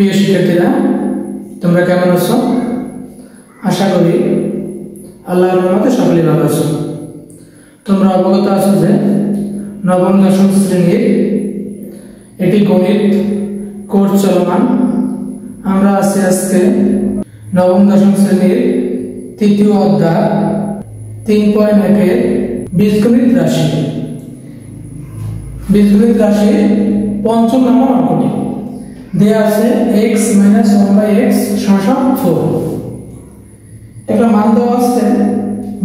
প্রিয় শিক্ষার্থীরা, তোমরা কেমন আছো? আশা করি আল্লাহর রহমতে সকলেই ভালো আছো। তোমরা অবগত আছো যে নবম দশম শ্রেণীর এটি গণিত কোর্স চলমান। আমরা আছি আজকে নবম দশম শ্রেণীর তৃতীয় অধ্যায় 3.1 বীজগণিত রাশি। বীজগণিত রাশির পঞ্চম নম্বর অঙ্কটি দেয়া আছে x - 1/x = 4। একটা মান দেওয়া আছে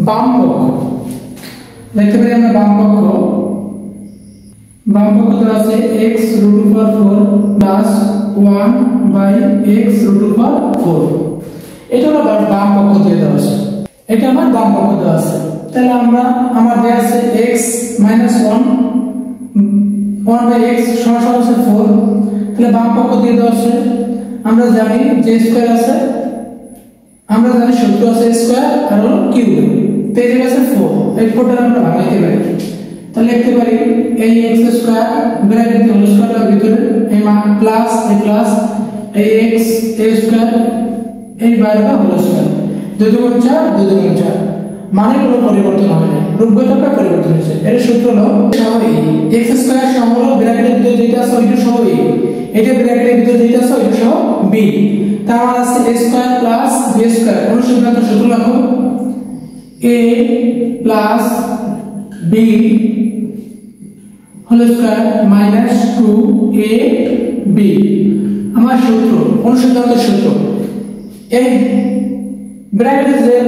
বাম পক্ষ, দেখতে পারি আমরা বাম পক্ষ দেওয়া আছে x √4 প্লাস 1/x √4। এটা হলো বাম পক্ষ দিয়ে দেওয়া আছে, এটা আমার বাম পক্ষ দেওয়া আছে। তাহলে আমার দেওয়া আছে x - 1/x = 4। তাহলে বাম পক্ষ দিয়ে দেওয়া আছে, আমরা জানি যে স্কয়ার আছে, আমরা জানি সূত্র আছে স্কয়ার আর হলো কিউব। তো এই জায়গায় আছে 4, এই 4টা আমরা ভাঙাইতে পারি। তাহলে লিখতে পারি এই x স্কয়ার ব্র্যাকেট দিয়ে হোল স্কয়ারের ভিতরে এই মান প্লাস এই x a স্কয়ার এই বাইরে হোল স্কয়ার 2 × 4 2 × 4 মানে কোনো পরিবর্তন হবে না, রূপগতটা পরিবর্তন হয়েছে। এর সূত্র হলো x স্কয়ার সমান হলো ব্র্যাকেটের ভিতরে যেটা আছে ওইটা সহ a, এটা ব্র্যাকেটের ভিতরে যেটা আছে ওইটা সহ b। তার মানে আছে a square plus b square. অনুসন্ধান সূত্র লিখো a plus b whole square minus 2ab। আমার সূত্র অনুসন্ধান সূত্র এই ব্র্যাকেটের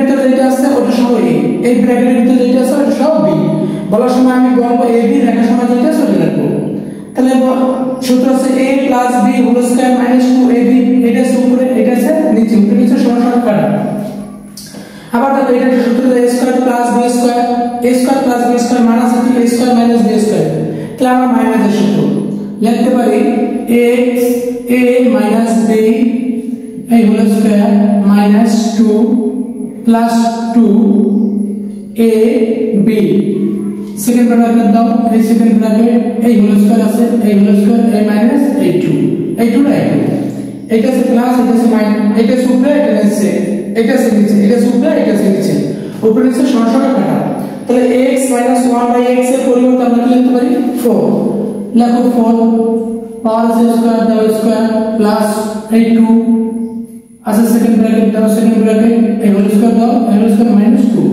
ভিতরে যেটা আছে ওটা সহ a, এই ব্র্যাকেটের ভিতরে যেটা আছে ওটা সহ b। বলার সময় আমি বলবো ab, লেখার সময় যেটা আছে ওটা লিখবো। তাহলে সূত্র আছে a plus b whole square minus 2ab। এটা উপরে, এটা আছে নিচে, উপরে নিচে সমান কাটা। আবার দেখো এটা সূত্র আছে a square plus b square, a square plus b square minus a square minus b square. তাহলে আমরা মাইনাসের সূত্র লিখতে পারি x a মাইনাস b এই whole square minus 2 plus 2ab। Second bracket দাও, এই সেকেন্ড ব্র্যাকেট এই হোল স্কয়ার আছে, এই হোল স্কয়ার এই মাইনাস এই 2 টা এইটা আছে প্লাস, এটা আছে মাইনাস, এটা উপরে এটা নিচে, এটা আছে নিচে, এটা উপরে এটা আছে নিচে, উপরে নিচে সমান কাটা। তাহলে x - 1/x এর পরিবর্তে আমরা কি লিখতে পারি 4। লেখো 4 পাওয়ার স্কয়ার দাও স্কয়ার প্লাস এই 2 আছে সেকেন্ড ব্র্যাকেট দাও, সেকেন্ড ব্র্যাকেট এই হোল স্কয়ার দাও, এই হোল স্কয়ার মাইনাস 2।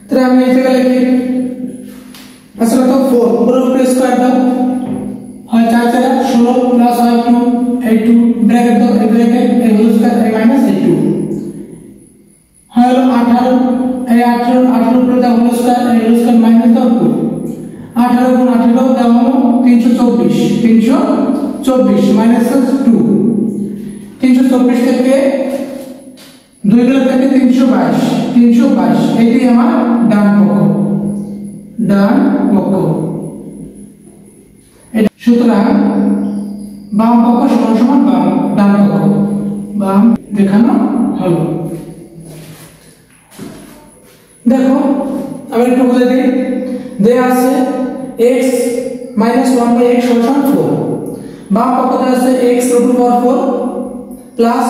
তাহলে আমি এই জায়গায় লিখি আসলে তো 4 পুরো স্কয়ার দাও হয় 4 4 16 প্লাস হয় 2 এই 2 ব্র্যাকেট দাও, এই ব্র্যাকেট এই হোল স্কয়ার এই মাইনাস এই 2 হয় 18 এই 18 উপরে দাও হোল স্কয়ার এই হোল স্কয়ার মাইনাস দাও 2 18 × 18 দাও হলো 324 মাইনাস 2 324 থেকে 2 গেলে থাকে 322। এটাই আমার ডান পক্ষ। সুতরাং বাম পক্ষ সমান ডান পক্ষ, বাম দেখানো হলো। দেখো আমি একটু বলে দিই, দেয়া আছে x - 1/x = 4। বাম পক্ষ দেয়া আছে x √4 প্লাস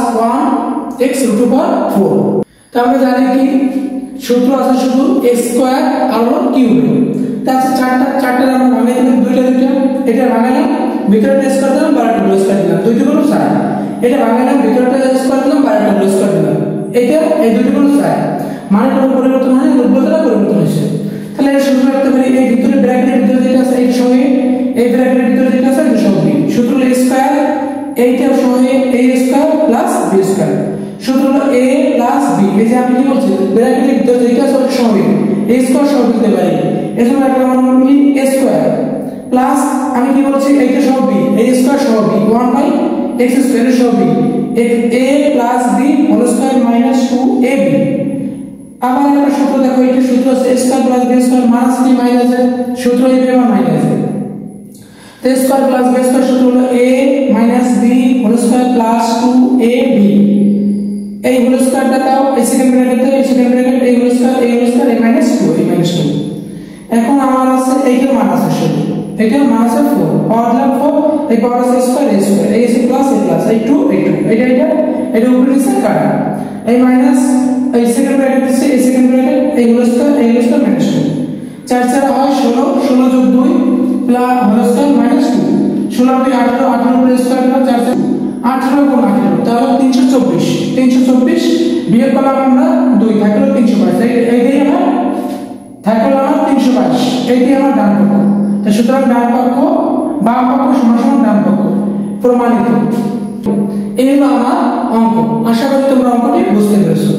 1x √4। তো আমরা জানি কি সূত্র আছে শুধু x স্কয়ার আর কিউব। তাহলে চারটা আমরা ভাঙাই দিলাম, দুইটা এটা ভাঙালাম, ভিতরটা স্কয়ার দিলাম, বাইরেটা হোল স্কয়ার দিলাম, দুইটা হলো 4। এটা ভাঙালাম, ভিতরটা স্কয়ার দিলাম, বাইরেটা হোল স্কয়ার দিলাম, এটা এই দুইটা হলো 4 মানে কোনো পরিবর্তন হয় না, রূপগতটা পরিবর্তন হয়েছে। তাহলে এর সূত্র রাখতে পারি এই ভিতরে ব্র্যাকেটের ভিতরে যেটা আছে এই সঙ্গে এই ব্র্যাকেটের ভিতরে যেটা আছে এটা সঙ্গে সূত্র হলো a স্কয়ার, এইটা সঙ্গে a square plus b square. সূত্র হলো a প্লাস b। এই যে আমি কি বলছি ব্র্যাকেটের ভিতরে যেটা আছে ওটা সঙ্গে a স্কয়ার সহ দিতে পারি, এজন্য একটা মান হলো কি a স্কয়ার প্লাস আমি কি বলছি এইটা সহ b, a স্কয়ার সহ b 1/x স্কয়ার সহ b a plus b whole square minus 2ab। আবার একটা সূত্র দেখো, এটা সূত্র আছে a square plus b square minus 3 minus সূত্র এই বেবা minus a square plus b square সূত্র হলো a minus b whole square plus 2ab। এই হোল স্কয়ারটা দাও, এই সেকেন্ড ব্র্যাকেট দাও, এই সেকেন্ড ব্র্যাকেট এই হোল স্কয়ার এই মাইনাস 2 এই মাইনাস 2। এখন আমার আছে এইটার মান আছে শুধু এটা মাইনাস 4 পাওয়ার দিলাম 4 এই পাওয়ার আছে স্কয়ার a স্কয়ার a আছে প্লাস এই 2 এটা উপরে নিচে কাটা এই মাইনাস এই সেকেন্ড ব্র্যাকেট আছে এই সেকেন্ড ব্র্যাকেট এই হোল স্কয়ার মাইনাস 2 4 4 হয় 16 16 যোগ 2 প্লাস হোল স্কয়ার মাইনাস 2 16 2 18 18 উপরে স্কয়ার করো 4 4 18 গুণ 18 তাহলে 324 বিয়োগ করলাম আমরা 2 থাকলো 322 এইটাই আমার থাকলো আমার 322 এইটাই আমার ডান পক্ষ তো সুতরাং ডান পক্ষ বাম পক্ষ সমান সমান ডান পক্ষ প্রমাণিত। এই হলো আমার অঙ্ক। আশা করি তোমরা অঙ্কটি বুঝতে পেরেছো।